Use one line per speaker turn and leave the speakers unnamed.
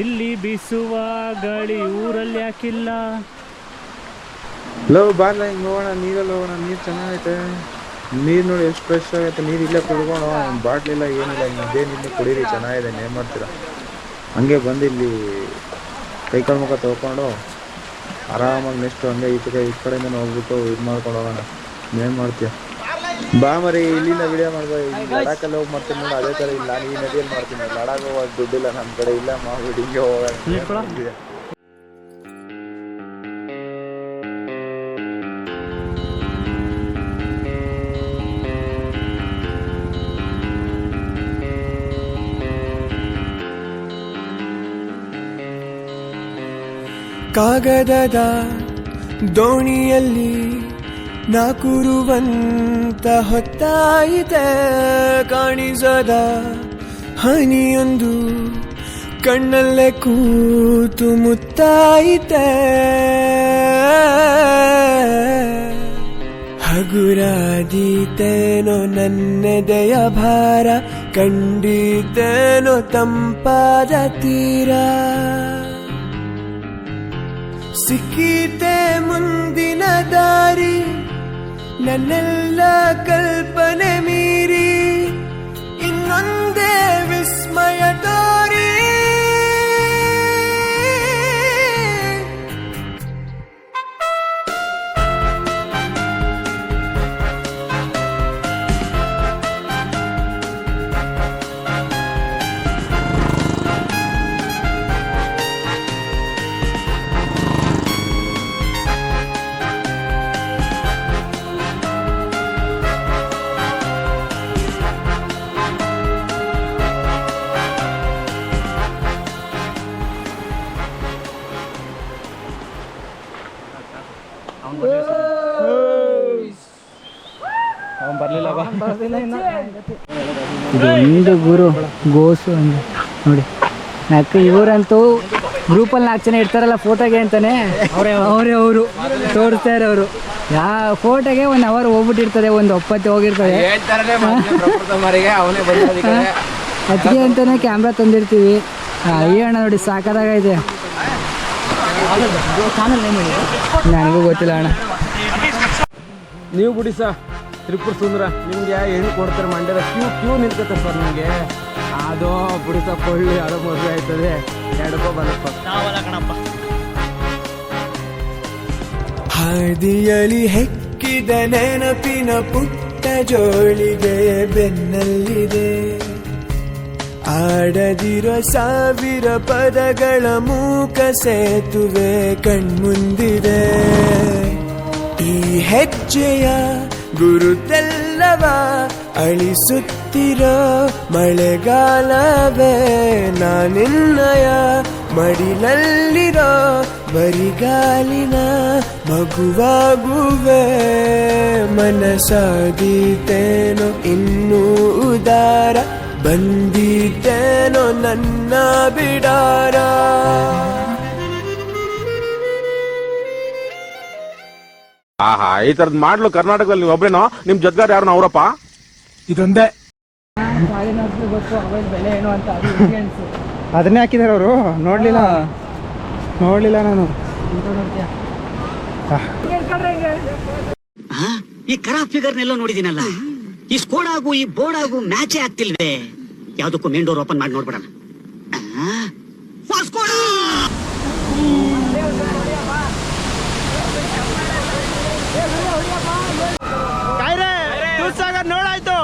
ಇಲ್ಲಿ ಬೀಸುವ ಗಾಳಿ ಊರಲ್ಲಿ ಯಾಕಿಲ್ಲ.
ಲವ್ ಬಾರ್ಲ ಹಿಂಗೆ ಹೋಗೋಣ, ನೀರಲ್ಲಿ ಹೋಗೋಣ. ನೀರು ಚೆನ್ನಾಗೈತೆ, ನೀರು ನೋಡಿ ಎಷ್ಟು ಫ್ರೆಶ್ ಆಗೈತೆ. ನೀರು ಇಲ್ಲೇ ಕುಡ್ಕೋಣ, ಬಾಟ್ಲಿಲ್ಲ ಏನಿಲ್ಲ, ಇದೇ ನೀರು ಕುಡೀರಿ, ಚೆನ್ನಾಗಿದೆ. ಏನು ಮಾಡ್ತೀರಾ? ಹಂಗೆ ಬಂದು ಇಲ್ಲಿ ಕೈಕಾಲು ಮುಖ ತೊಳ್ಕೊಂಡು ಆರಾಮಾಗಿ ನೆಕ್ಸ್ಟ್ ಹಂಗೆ ಈ ಕಡೆಯಿಂದ ಹೋಗ್ಬಿಟ್ಟು ಇದು ಮಾಡ್ಕೊಂಡು ಹೋಗೋಣ. ಏನು ಮಾಡ್ತೀಯ? ಬಾ ಮರಿ, ಇಲ್ಲಿಂದ ವಿಡಿಯೋ ಮಾಡ್ಬೋದು. ಲಡಾಖಲ್ಲಿ ಹೋಗಿ ಮಾಡ್ತೀನಿ ನೋಡಿ, ಅದೇ ಥರ ಇಲ್ಲ. ಈ ನದಿಯಲ್ಲಿ ಮಾಡ್ತೀನಿ. ಲಡಾಖ್ ಹೋಗೋದು ದುಡ್ಡಿಲ್ಲ ನಮ್ಮ ಕಡೆ, ಇಲ್ಲ ಮಾಡ್ಬಿಟ್ಟು ಹಿಂಗೆ ಹೋಗೋಣ.
ಕಾಗದದ ದೋಣಿಯಲ್ಲಿ ನಾಕುರುವಂತ ಹೊತ್ತಾಯಿತೆ, ಕಾಣಿಸದ ಹನಿಯೊಂದು ಕಣ್ಣಲ್ಲೇ ಕೂತು ಮುತ್ತಾಯಿತೆ. ಹಗುರಾದೀತೇನೋ ನನ್ನೆದೆಯ ಭಾರ, ಕಂಡಿತೇನೋ ತಂಪಾದ ತೀರ. ಸಿಕ್ಕೀತೆ ಮುಂದಿನ ದಾರಿ, ನನ್ನೆಲ್ಲ ಕಲ್ಪನೆ ಮೀರಿ, ಇನ್ನೊಂದೇ ವಿಸ್ಮಯ ತೋರಿ.
ಇದೊಂದು ಗುರು ಗೋಸು ಅಂದೆ ನೋಡಿ. ಯಾಕೆ ಇವರಂತೂ ಗ್ರೂಪಲ್ಲಿ 4 ಜನ ಇರ್ತಾರಲ್ಲ ಫೋಟೋಗೆ ಅಂತಾನೆ, ಅವರು ತೋರಿಸ್ತಾ ಇರೋರು. ಯಾವ ಫೋಟೋಗೆ 1 ಅವರ್ ಹೋಗ್ಬಿಟ್ಟಿರ್ತದೆ, ಒಂದು ಒಪ್ಪತ್ತು ಹೋಗಿರ್ತದೆ. ಅದಕ್ಕೆ ಅಂತಾನೆ ಕ್ಯಾಮ್ರಾ ತಂದಿರ್ತೀವಿ. ಅಯ್ಯಣ್ಣ ನೋಡಿ ಸಾಕಾಗೈತೆ. ನನಗೂ ಗೊತ್ತಿಲ್ಲ ಅಣ್ಣ.
ನೀವು ಬಿಡಿ ಸರ್, ತ್ರಿಪುರ ಸುಂದರ ನಿಮಗೆ ಹೆಣ್ಣು ಕೊಡ್ತಾರೆ. ಮಂಡ್ಯದ ಕ್ಯೂ ನಿಂತ್ಕತ್ತೆ ಸರ್ ನಿಮಗೆ. ಅದು ಬಿಡಿ ಸರ್, ಕೊಳ್ಳಿ ಯಾರೋ ಮದುವೆ ಆಯ್ತದೆ, 2 ರೂಪಾಯಿ ಬರುತ್ತೆ.
ಹಾದಿಯಲಿ ಹೆಕ್ಕಿದ ನೆನಪಿನ ಪುಟ್ಟ ಜೋಳಿಗೆ ಬೆನ್ನಲ್ಲಿದೆ, ಆಡದಿರೋ 1000 ಪದಗಳ ಮೂಕ ಸೇತುವೆ ಕಣ್ಮುಂದಿದೆ. ಈ ಹೆಜ್ಜೆಯ ಗುರುತೆಲ್ಲವ ಅಳಿಸುತ್ತಿರೋ ಮಳೆಗಾಲವೇ, ನಾನಿನ್ನಯ ಮಡಿಲಲ್ಲಿರೋ ಬರಿಗಾಲಿನ ಮಗುವಾಗುವೆ. ಮನಸಾದೀತೇನೋ ಇನ್ನೂ ಉದಾರ, ಬಂದೀತೇನೋ ನನ್ನ ಬಿಡಾರ.
ಆಹಾ, ಈ ತರದ್ ಮಾಡ್ಲು ಕರ್ನಾಟಕದಲ್ಲಿ ನೀವು ಒಬ್ರೇನೋ? ನಿಮ್ ಜೊತೆಗಾರ ಯಾರು ಅವರಪ್ಪ? ಇದೊಂದೇ
ಬೆಲೆ ಏನು ಅಂತ
ಅದನ್ನೇ ಹಾಕಿದಾರೆ ಅವರು. ನೋಡ್ಲಿಲ್ಲ ನಾನು.
ಈ ಖರಾಬ್ ಫಿಗರ್ನೆಲ್ಲ ನೋಡಿದೀನಲ್ಲ. ಈ ಸ್ಕೋಡ್ ಆಗು ಈ ಬೋರ್ಡ್ ಆಗು ಮ್ಯಾಚೇ ಆಗ್ತಿಲ್ವೇ. ಯಾವ್ದಕ್ಕೂ ಮೇನ್ ಡೋರ್ ಓಪನ್ ಮಾಡಿ ನೋಡ್ಬಿಡೋಣ.
ನೋಡಾಯ್ತು.